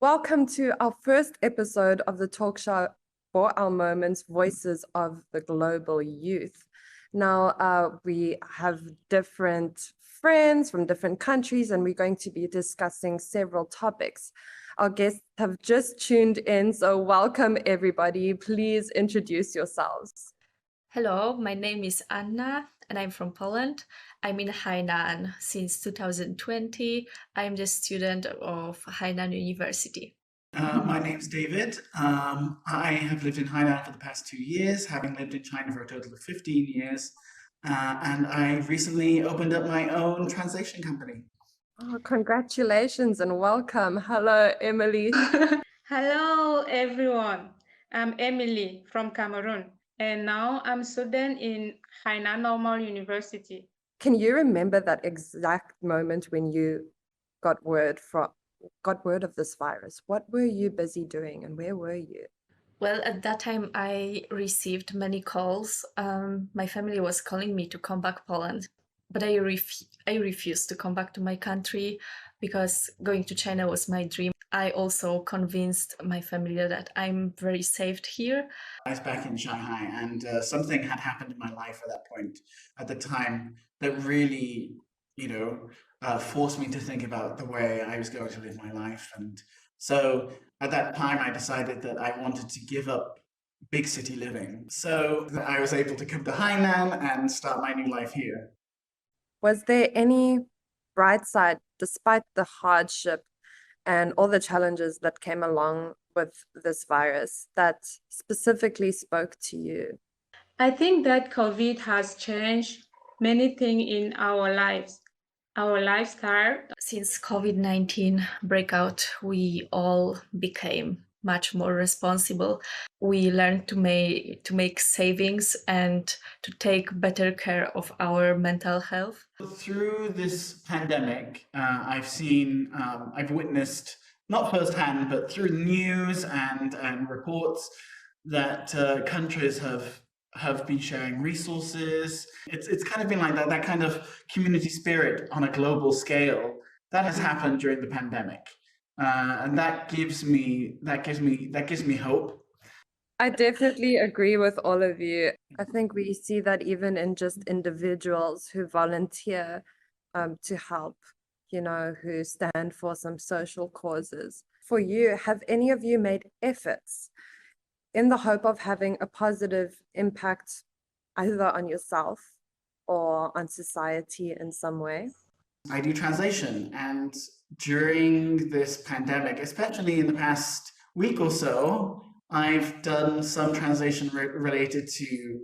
Welcome to our first episode of the talk show Boao Moments, Voices of the Global Youth. Now, we have different friends from different countries, and we're going to be discussing several topics. Our guests have just tuned in, so welcome everybody. Please introduce yourselves. Hello, my name is Anna and I'm from Poland. I'm in Hainan since 2020. I'm the student of Hainan University. My name's David. I have lived in Hainan for the past 2 years, having lived in China for a total of 15 years. And I recently opened up my own translation company. Oh, congratulations and welcome. Hello, Emily. Hello, everyone. I'm Emily from Cameroon, and now I'm a student in Hainan Normal University. Can you remember that exact moment when you got word of this virus? What were you busy doing and where were you? Well, at that time, I received many calls. My family was calling me to come back Poland, but I refused to come back to my country because going to China was my dream. I also convinced my family that I'm very safe here. I was back in Shanghai, and something had happened in my life at that point, at the time, that really, forced me to think about the way I was going to live my life. And so at that time, I decided that I wanted to give up big city living. So I was able to come to Hainan and start my new life here. Was there any bright side despite the hardship and all the challenges that came along with this virus that specifically spoke to you? I think that COVID has changed many things in our lives, our lifestyle. Since COVID-19 breakout, we all became much more responsible. We learned to make savings and to take better care of our mental health. Through this pandemic, I've witnessed, not firsthand, but through news and reports, that countries have been sharing resources. It's kind of been like that kind of community spirit on a global scale that has happened during the pandemic, and that gives me hope. I definitely agree with all of you. I think we see that even in just individuals who volunteer to help, who stand for some social causes. For you, have any of you made efforts in the hope of having a positive impact either on yourself or on society in some way? I do translation, and during this pandemic, especially in the past week or so, I've done some translation related to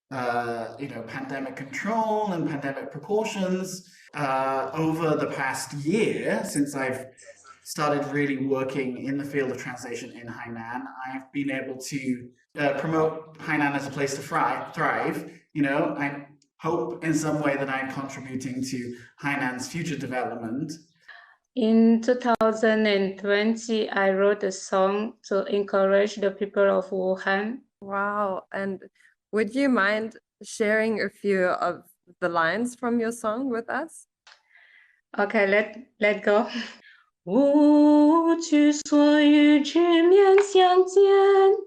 pandemic control and pandemic precautions. Over the past year, since I've started really working in the field of translation in Hainan, I've been able to promote Hainan as a place to thrive. I hope in some way that I'm contributing to Hainan's future development. In 2020, I wrote a song to encourage the people of Wuhan. Wow. And would you mind sharing a few of the lines from your song with us? Okay, let go. 无惧所遇，直面相见，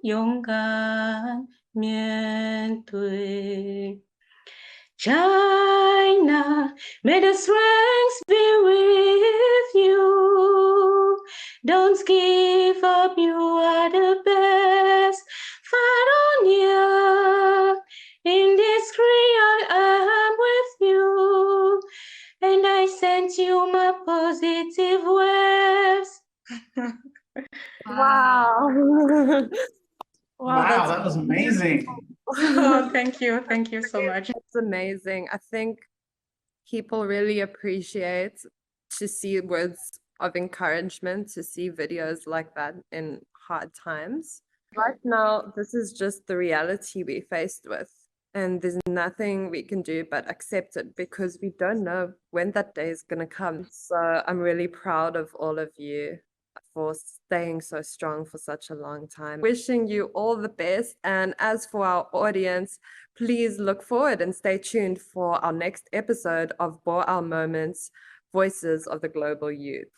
勇敢面对。China, may the strength be with you. Don't give up, you are the best. Fight on, yeah. In this I am with you. And I sent you my positive waves. Wow. Wow, that was amazing. Oh, thank you so much. It's amazing. I think people really appreciate to see words of encouragement, to see videos like that in hard times. Right now, this is just the reality we're faced with. And there's nothing we can do but accept it because we don't know when that day is going to come. So I'm really proud of all of you for staying so strong for such a long time. Wishing you all the best. And as for our audience, please look forward and stay tuned for our next episode of Boao Moments, Voices of the Global Youth.